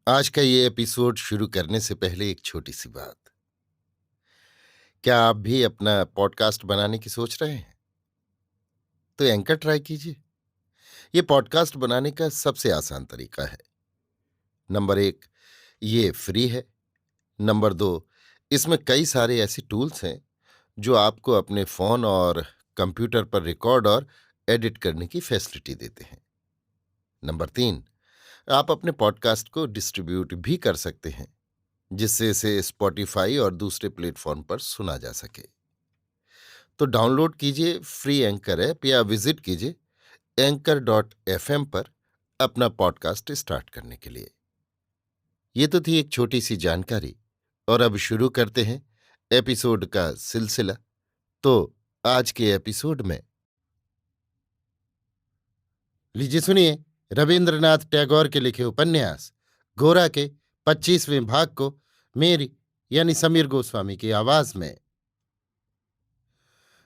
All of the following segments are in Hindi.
आज का ये एपिसोड शुरू करने से पहले एक छोटी सी बात। क्या आप भी अपना पॉडकास्ट बनाने की सोच रहे हैं? तो एंकर ट्राई कीजिए। ये पॉडकास्ट बनाने का सबसे आसान तरीका है। नंबर एक, ये फ्री है। नंबर दो, इसमें कई सारे ऐसे टूल्स हैं जो आपको अपने फोन और कंप्यूटर पर रिकॉर्ड और एडिट करने की फैसिलिटी देते हैं। नंबर तीन, आप अपने पॉडकास्ट को डिस्ट्रीब्यूट भी कर सकते हैं, जिससे इसे स्पॉटिफाई और दूसरे प्लेटफॉर्म पर सुना जा सके। तो डाउनलोड कीजिए फ्री एंकर ऐप या विजिट कीजिए anchor.fm पर अपना पॉडकास्ट स्टार्ट करने के लिए। ये तो थी एक छोटी सी जानकारी, और अब शुरू करते हैं एपिसोड का सिलसिला। तो आज के एपिसोड में लीजिए सुनिए रविंद्रनाथ टैगोर के लिखे उपन्यास गोरा के 25वें भाग को मेरी यानी समीर गोस्वामी की आवाज में।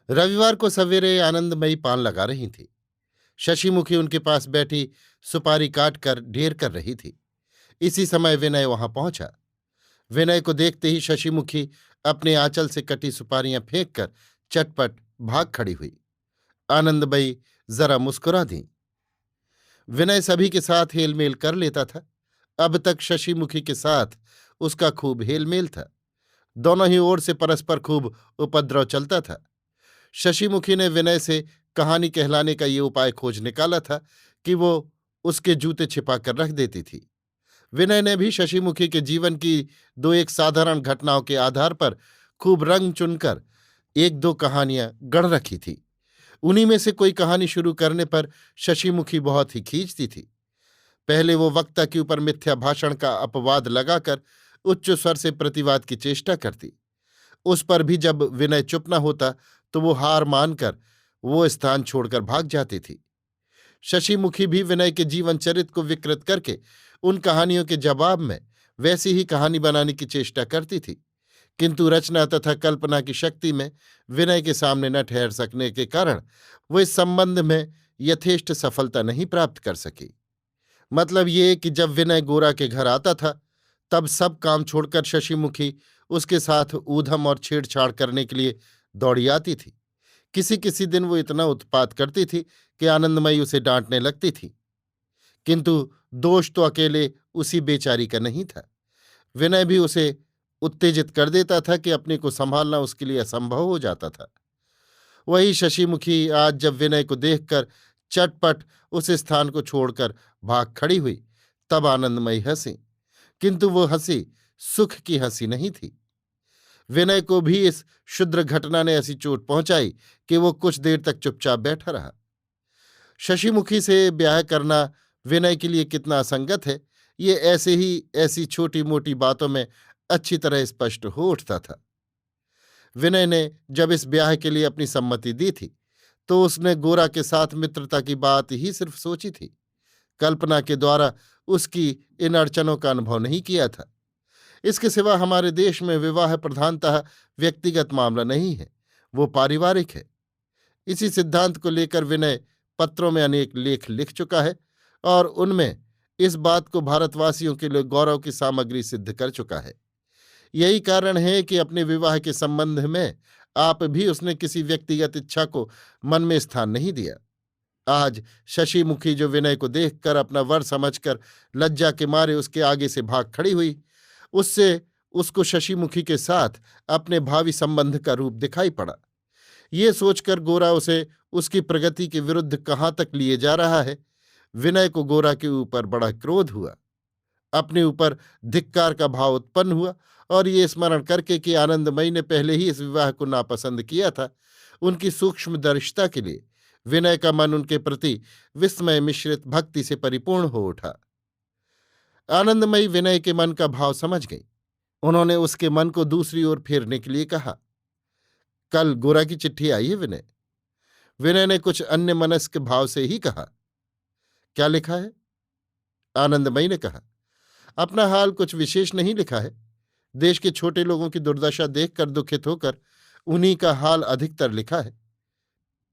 रविवार को सवेरे आनंदमयी पान लगा रही थी। शशिमुखी उनके पास बैठी सुपारी काट कर ढेर कर रही थी। इसी समय विनय वहां पहुंचा। विनय को देखते ही शशिमुखी अपने आंचल से कटी सुपारियां फेंक कर चटपट भाग खड़ी हुई। आनंदमयी जरा मुस्कुरा दी। विनय सभी के साथ हेलमेल कर लेता था। अब तक शशिमुखी के साथ उसका खूब हेलमेल था। दोनों ही ओर से परस्पर खूब उपद्रव चलता था। शशिमुखी ने विनय से कहानी कहलाने का ये उपाय खोज निकाला था कि वो उसके जूते छिपा कर रख देती थी। विनय ने भी शशिमुखी के जीवन की दो एक साधारण घटनाओं के आधार पर खूब रंग चुनकर एक दो कहानियां गढ़ रखी थी। उन्हीं में से कोई कहानी शुरू करने पर शशिमुखी बहुत ही खींचती थी। पहले वो वक्ता के ऊपर मिथ्या भाषण का अपवाद लगाकर उच्च स्वर से प्रतिवाद की चेष्टा करती। उस पर भी जब विनय चुप न होता तो वो हार मानकर वो स्थान छोड़कर भाग जाती थी। शशिमुखी भी विनय के जीवन चरित्र को विकृत करके उन कहानियों के जवाब में वैसी ही कहानी बनाने की चेष्टा करती थी, किंतु रचना तथा कल्पना की शक्ति में विनय के सामने न ठहर सकने के कारण वो इस संबंध में यथेष्ट सफलता नहीं प्राप्त कर सकी। मतलब ये कि जब विनय गोरा के घर आता था तब सब काम छोड़कर शशिमुखी उसके साथ ऊधम और छेड़छाड़ करने के लिए दौड़ी आती थी। किसी किसी दिन वो इतना उत्पात करती थी कि आनंदमयी उसे डांटने लगती थी, किंतु दोष तो अकेले उसी बेचारी का नहीं था। विनय भी उसे उत्तेजित कर देता था कि अपने को संभालना उसके लिए असंभव हो जाता था। वही शशिमुखी आज जब विनय को देखकर चटपट उस स्थान को छोड़कर भाग खड़ी हुई, तब आनंदमयी हंसी, किंतु वो हंसी सुख की हंसी नहीं थी। विनय को भी इस क्षुद्र घटना ने ऐसी चोट पहुंचाई कि वो कुछ देर तक चुपचाप बैठा रहा। शशिमुखी से ब्याह करना विनय के लिए कितना असंगत है, ये ऐसे ही ऐसी छोटी मोटी बातों में अच्छी तरह स्पष्ट हो उठता था। विनय ने जब इस ब्याह के लिए अपनी सम्मति दी थी तो उसने गोरा के साथ मित्रता की बात ही सिर्फ सोची थी। कल्पना के द्वारा उसकी इन अड़चनों का अनुभव नहीं किया था। इसके सिवा हमारे देश में विवाह प्रधानतः व्यक्तिगत मामला नहीं है, वो पारिवारिक है। इसी सिद्धांत को लेकर विनय पत्रों में अनेक लेख लिख चुका है और उनमें इस बात को भारतवासियों के लिए गौरव की सामग्री सिद्ध कर चुका है। यही कारण है कि अपने विवाह के संबंध में आप भी उसने किसी व्यक्तिगत इच्छा को मन में स्थान नहीं दिया। आज शशिमुखी जो विनय को देखकर अपना वर समझकर लज्जा के मारे उसके आगे से भाग खड़ी हुई, उससे उसको शशिमुखी के साथ अपने भावी संबंध का रूप दिखाई पड़ा। ये सोचकर गोरा उसे उसकी प्रगति के विरुद्ध कहाँ तक लिए जा रहा है, विनय को गोरा के ऊपर बड़ा क्रोध हुआ। अपने ऊपर धिक्कार का भाव उत्पन्न हुआ और ये स्मरण करके कि आनंदमयी ने पहले ही इस विवाह को नापसंद किया था, उनकी सूक्ष्मदर्शिता के लिए विनय का मन उनके प्रति विस्मय मिश्रित भक्ति से परिपूर्ण हो उठा। आनंदमयी विनय के मन का भाव समझ गई। उन्होंने उसके मन को दूसरी ओर फेरने के लिए कहा, कल गोरा की चिट्ठी आई है विनय। विनय ने कुछ अन्य मनस्क भाव से ही कहा, क्या लिखा है? आनंदमयी ने कहा, अपना हाल कुछ विशेष नहीं लिखा है। देश के छोटे लोगों की दुर्दशा देखकर दुखित होकर उन्हीं का हाल अधिकतर लिखा है।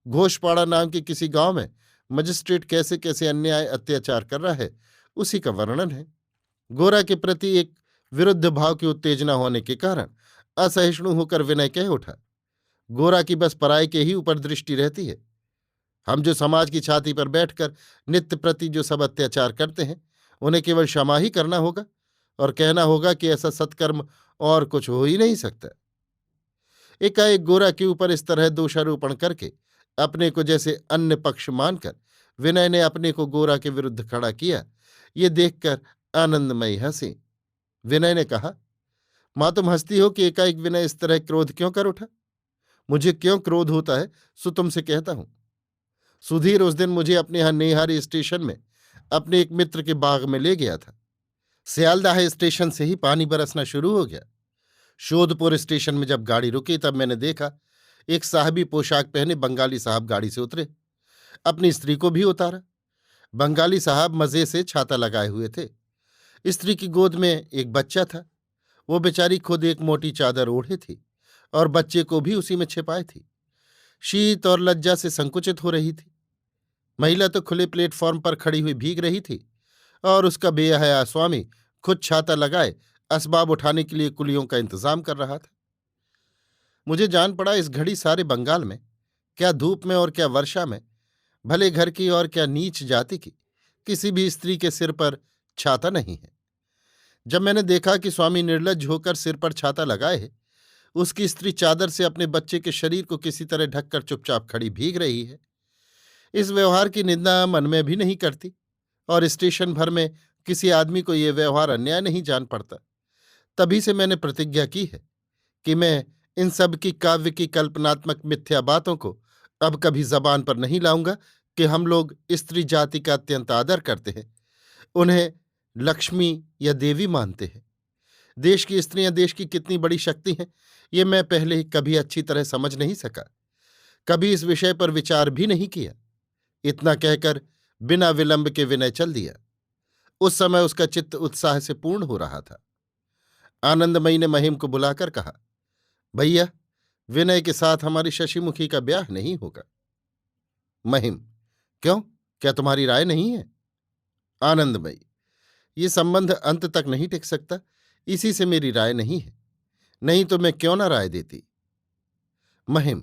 घोषपाड़ा नाम के किसी गांव में मजिस्ट्रेट कैसे कैसे अन्याय अत्याचार कर रहा है, उसी का वर्णन है। गोरा के प्रति एक विरुद्ध भाव की उत्तेजना होने के कारण असहिष्णु होकर विनय कह उठा, गोरा की बस पराये के ही ऊपर दृष्टि रहती है। हम जो समाज की छाती पर बैठकर नित्य प्रति जो सब अत्याचार करते हैं, उन्हें केवल क्षमा ही करना होगा और कहना होगा कि ऐसा सत्कर्म और कुछ हो ही नहीं सकता। एकाएक गोरा के ऊपर इस तरह दोषारोपण करके अपने को जैसे अन्य पक्ष मानकर विनय ने अपने को गोरा के विरुद्ध खड़ा किया, ये देखकर आनंदमयी हंसी। विनय ने कहा, मां तुम हंसती हो कि एकाएक विनय इस तरह क्रोध क्यों कर उठा? मुझे क्यों क्रोध होता है सो तुमसे कहता हूं। सुधीर उस दिन मुझे अपने यहां नेहारी स्टेशन में अपने एक मित्र के बाग में ले गया था। सियालदाह स्टेशन से ही पानी बरसना शुरू हो गया। शोधपुर स्टेशन में जब गाड़ी रुकी तब मैंने देखा एक साहबी पोशाक पहने बंगाली साहब गाड़ी से उतरे, अपनी स्त्री को भी उतारा। बंगाली साहब मजे से छाता लगाए हुए थे। स्त्री की गोद में एक बच्चा था। वो बेचारी खुद एक मोटी चादर ओढ़े थी और बच्चे को भी उसी में छिपाए थी। शीत और लज्जा से संकुचित हो रही थी। महिला तो खुले प्लेटफॉर्म पर खड़ी हुई भीग रही थी और उसका बेहया स्वामी खुद छाता लगाए असबाब उठाने के लिए कुलियों का इंतजाम कर रहा था। मुझे जान पड़ा इस घड़ी सारे बंगाल में, क्या धूप में और क्या वर्षा में, भले घर की और क्या नीच जाति की, किसी भी स्त्री के सिर पर छाता नहीं है। जब मैंने देखा कि स्वामी निर्लज्ज होकर सिर पर छाता लगाए है, उसकी स्त्री चादर से अपने बच्चे के शरीर को किसी तरह ढककर चुपचाप खड़ी भीग रही है, इस व्यवहार की निंदा मन में भी नहीं करती और स्टेशन भर में किसी आदमी को यह व्यवहार अन्याय नहीं जान पड़ता। तभी से मैंने प्रतिज्ञा की है कि मैं इन सब की काव्य की कल्पनात्मक मिथ्या बातों को अब कभी जबान पर नहीं लाऊंगा कि हम लोग स्त्री जाति का अत्यंत आदर करते हैं, उन्हें लक्ष्मी या देवी मानते हैं। देश की स्त्रियां देश की कितनी बड़ी शक्ति हैं, ये मैं पहले ही कभी अच्छी तरह समझ नहीं सका, कभी इस विषय पर विचार भी नहीं किया। इतना कहकर बिना विलंब के विनय चल दिया। उस समय उसका चित्त उत्साह से पूर्ण हो रहा था। आनंदमयी ने महिम को बुलाकर कहा, भैया, विनय के साथ हमारी शशिमुखी का ब्याह नहीं होगा। महिम, क्यों, क्या तुम्हारी राय नहीं है? आनंदमयी, ये संबंध अंत तक नहीं टिक सकता, इसी से मेरी राय नहीं है, नहीं तो मैं क्यों ना राय देती। महिम,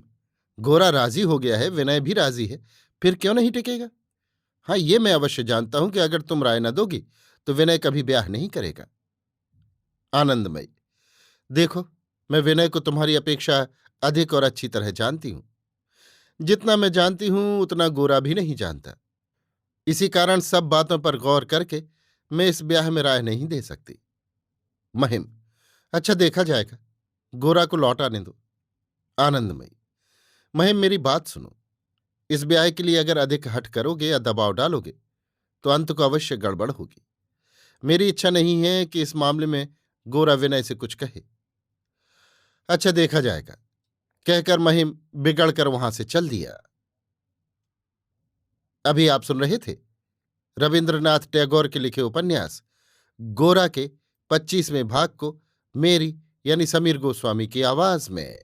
गोरा राजी हो गया है, विनय भी राजी है, फिर क्यों नहीं टिकेगा? हाँ, ये मैं अवश्य जानता हूं कि अगर तुम राय न दोगी तो विनय कभी ब्याह नहीं करेगा। आनंदमयी, देखो, मैं विनय को तुम्हारी अपेक्षा अधिक और अच्छी तरह जानती हूं। जितना मैं जानती हूं उतना गोरा भी नहीं जानता। इसी कारण सब बातों पर गौर करके मैं इस ब्याह में राय नहीं दे सकती। महिम, अच्छा, देखा जाएगा, गोरा को लौटाने दो। आनंदमयी, महिम, मेरी बात सुनो। इस ब्याह के लिए अगर अधिक हठ करोगे या दबाव डालोगे तो अंत को अवश्य गड़बड़ होगी। मेरी इच्छा नहीं है कि इस मामले में गोरा विनय से कुछ कहे। अच्छा, देखा जाएगा, कहकर महिम बिगड़कर वहां से चल दिया। अभी आप सुन रहे थे रविन्द्रनाथ टैगोर के लिखे उपन्यास गोरा के 25वें भाग को मेरी यानी समीर गोस्वामी की आवाज में।